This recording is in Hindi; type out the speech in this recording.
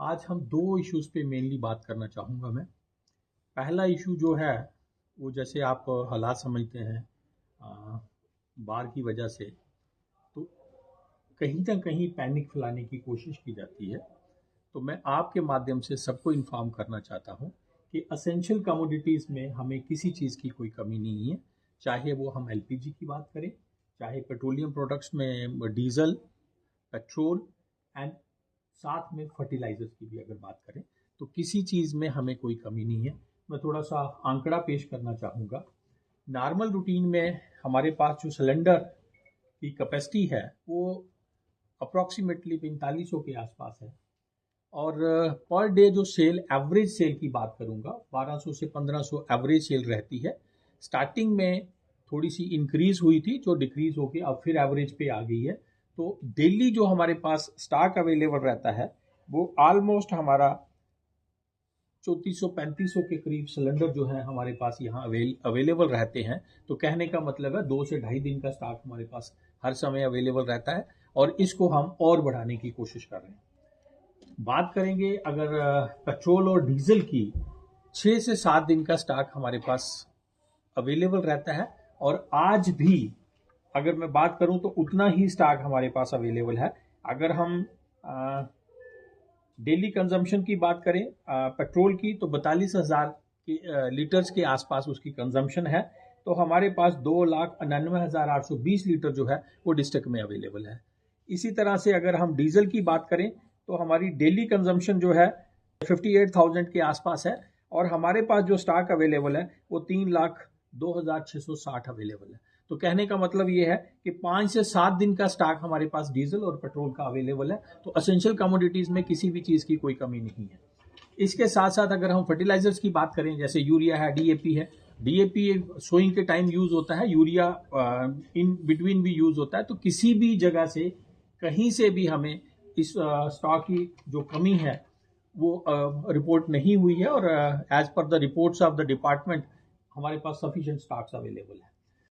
आज हम दो इश्यूज पे मेनली बात करना चाहूँगा मैं। पहला इशू जो है वो जैसे आप हालात समझते हैं बाढ़ की वजह से, तो कहीं ना कहीं पैनिक फैलाने की कोशिश की जाती है। तो मैं आपके माध्यम से सबको इन्फॉर्म करना चाहता हूँ कि असेंशियल कमोडिटीज़ में हमें किसी चीज़ की कोई कमी नहीं है, चाहे वो हम एलपीजी की बात करें, चाहे पेट्रोलियम प्रोडक्ट्स में डीजल, पेट्रोल एंड साथ में फर्टिलाइजर्स की भी अगर बात करें तो किसी चीज़ में हमें कोई कमी नहीं है। मैं थोड़ा सा आंकड़ा पेश करना चाहूँगा। नॉर्मल रूटीन में हमारे पास जो सिलेंडर की कैपेसिटी है वो अप्रॉक्सीमेटली 4500 के आसपास है, और पर डे जो सेल एवरेज सेल की बात करूँगा 1200 से 1500 एवरेज सेल रहती है। स्टार्टिंग में थोड़ी सी इंक्रीज हुई थी जो डिक्रीज होके अब फिर एवरेज पे आ गई है। तो डेली जो हमारे पास स्टॉक अवेलेबल रहता है वो ऑलमोस्ट हमारा 3400-3500 के करीब सिलेंडर जो है हमारे पास यहाँ अवेलेबल रहते हैं। तो कहने का मतलब है 2 से ढाई दिन का स्टॉक हमारे पास हर समय अवेलेबल रहता है, और इसको हम और बढ़ाने की कोशिश कर रहे हैं। बात करेंगे अगर पेट्रोल और डीजल की, 6 से 7 दिन का स्टॉक हमारे पास अवेलेबल रहता है, और आज भी अगर मैं बात करूं तो उतना ही स्टॉक हमारे पास अवेलेबल है। अगर हम डेली कंजम्पशन की बात करें पेट्रोल की तो 42,000 लीटर्स के आसपास उसकी कंजम्पशन है। तो हमारे पास 2,99,820 लीटर जो है वो डिस्ट्रिक्ट में अवेलेबल है। इसी तरह से अगर हम डीजल की बात करें तो हमारी डेली कंजम्पशन जो है 58,000 के आसपास है, और हमारे पास जो स्टॉक अवेलेबल है वो 3,02,660 अवेलेबल है। तो कहने का मतलब ये है कि 5 से 7 दिन का स्टॉक हमारे पास डीजल और पेट्रोल का अवेलेबल है। तो असेंशियल कमोडिटीज़ में किसी भी चीज़ की कोई कमी नहीं है। इसके साथ साथ अगर हम फर्टिलाइजर्स की बात करें, जैसे यूरिया है, डीएपी है, डीएपी सोइंग के टाइम यूज होता है, यूरिया इन बिटवीन भी यूज होता है। तो किसी भी जगह से कहीं से भी हमें इस स्टॉक की जो कमी है वो रिपोर्ट नहीं हुई है, और as per the reports of the department हमारे पास सफिशिएंट स्टॉक्स अवेलेबल है।